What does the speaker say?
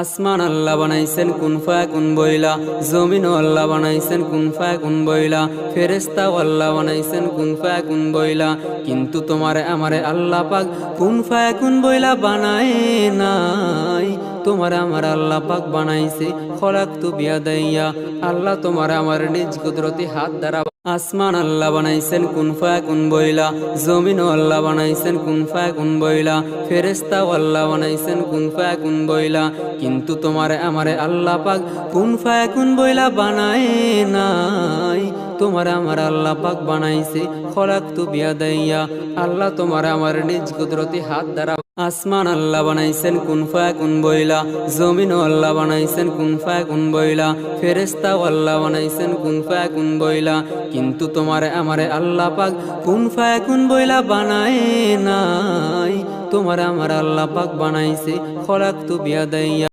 আসমান আল্লাহ বানাইছেন কুন ফায়াকুন বইলা, জমিন আল্লাহ বানাইছেন কুন ফায়াকুন বইলা, ফেরেশতা আল্লাহ বানাইছেন কুন ফায়াকুন বইলা। কিন্তু তোমারে আমারে আল্লাহ পাক কুন ফায়াকুন বইলা বানায় নাই, তোমার আমার আল্লাহ পাক বানাইছে খলাকতু বিয়াদাইয়া। আল্লাহ তোমার আমার নিজ কুদরতি হাত দ্বারা। আসমান আল্লাহ বানাইছেন কুন ফায়াকুন বইলা, জমিন আল্লাহ বানাইছেন কুন ফায়াকুন বইলা, ফেরেশতা আল্লাহ বানাইছেন কুন ফায়াকুন বইলা। কিন্তু তোমারে আমারে আল্লাহ পাক কুন ফায়াকুন বইলা বানায় নাই, তোমার আমার আল্লাহ পাক বানাইছে খলাকতু বিয়াদাইয়া। আল্লাহ তোমার আমার নিজ কুদরতি হাত দ্বারা। আসমান আল্লাহ বানাইছেন কুন ফায়াকুন বইলা, জমিন আল্লাহ বানাইছেন কুন ফায়াকুন বইলা, ফেরেশতা আল্লাহ বানাইছেন কুন ফায়াকুন বইলা। কিন্তু তোমারে আমারে আল্লাহ পাক কুন ফায়াকুন বইলা বানায় নাই, তোমার আমার আল্লাহ পাক বানাইছে খলাকতু বিয়াদাইয়া।